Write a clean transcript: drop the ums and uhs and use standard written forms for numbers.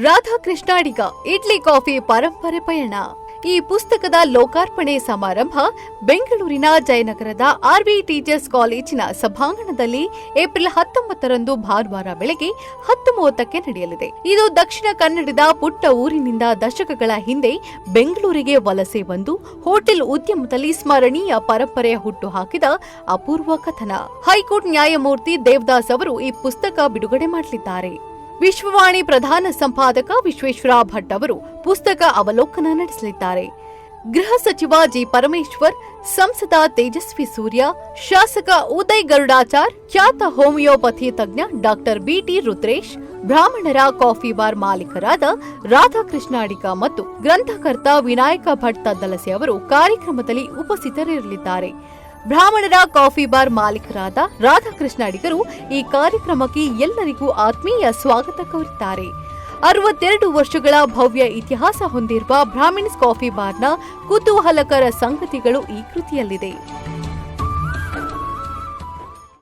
ರಾಧಾಕೃಷ್ಣ ಅಡಿಗ idli coffee ಪರಂಪರೆ ಪಯಣ. ಈ ಪುಸ್ತಕದ ಲೋಕಾರ್ಪಣೆ ಸಮಾರಂಭ ಬೆಂಗಳೂರಿನ ಜಯನಗರದ ಆರ್ವಿ ಟೀಚರ್ಸ್ ಕಾಲೇಜಿನ ಸಭಾಂಗಣದಲ್ಲಿ ಏಪ್ರಿಲ್ 19ರಂದು ಭಾನುವಾರ ಬೆಳಗ್ಗೆ 10:30ಕ್ಕೆ ನಡೆಯಲಿದೆ. ಇದು ದಕ್ಷಿಣ ಕನ್ನಡದ ಪುಟ್ಟ ಊರಿನಿಂದ ದಶಕಗಳ ಹಿಂದೆ ಬೆಂಗಳೂರಿಗೆ ವಲಸೆ ಬಂದು ಹೋಟೆಲ್ ಉದ್ಯಮದಲ್ಲಿ ಸ್ಮರಣೀಯ ಪರಂಪರೆ ಹುಟ್ಟುಹಾಕಿದ ಅಪೂರ್ವ ಕಥನ. ಹೈಕೋರ್ಟ್ ನ್ಯಾಯಮೂರ್ತಿ ದೇವದಾಸ್ ಅವರು ಈ ಪುಸ್ತಕ ಬಿಡುಗಡೆ ಮಾಡಲಿದ್ದಾರೆ. ವಿಶ್ವವಾಣಿ ಪ್ರಧಾನ ಸಂಪಾದಕ ವಿಶ್ವೇಶ್ವರ ಭಟ್ ಅವರು ಪುಸ್ತಕ ಅವಲೋಕನ ನಡೆಸಲಿದ್ದಾರೆ. ಗೃಹ ಸಚಿವ ಜಿ ಪರಮೇಶ್ವರ್, ಸಂಸದ ತೇಜಸ್ವಿ ಸೂರ್ಯ, ಶಾಸಕ ಉದಯ್ ಗರುಡಾಚಾರ್, ಖ್ಯಾತ ಹೋಮಿಯೋಪತಿ ತಜ್ಞ ಡಾಕ್ಟರ್ ಬಿಟಿ ರುದ್ರೇಶ್, ಬ್ರಾಹ್ಮಣರ ಕಾಫಿ ಬಾರ್ ಮಾಲೀಕರಾದ ರಾಧಾಕೃಷ್ಣ ಅಡಿಗ ಮತ್ತು ಗ್ರಂಥಕರ್ತ ವಿನಾಯಕ ಭಟ್ ತದ್ದಲಸೆ ಅವರು ಕಾರ್ಯಕ್ರಮದಲ್ಲಿ ಉಪಸ್ಥಿತರಿರಲಿದ್ದಾರೆ. ಬ್ರಾಹ್ಮಣರ ಕಾಫಿ ಬಾರ್ ಮಾಲೀಕರಾದ ರಾಧಾಕೃಷ್ಣ ಅಡಿಗರು ಈ ಕಾರ್ಯಕ್ರಮಕ್ಕೆ ಎಲ್ಲರಿಗೂ ಆತ್ಮೀಯ ಸ್ವಾಗತ ಕೋರಿದ್ದಾರೆ. 62 ವರ್ಷಗಳ ಭವ್ಯ ಇತಿಹಾಸ ಹೊಂದಿರುವ ಬ್ರಾಹ್ಮಿನ್ಸ್ ಕಾಫಿ ಬಾರ್ನ ಕುತೂಹಲಕರ ಸಂಗತಿಗಳು ಈ ಕೃತಿಯಲ್ಲಿದೆ.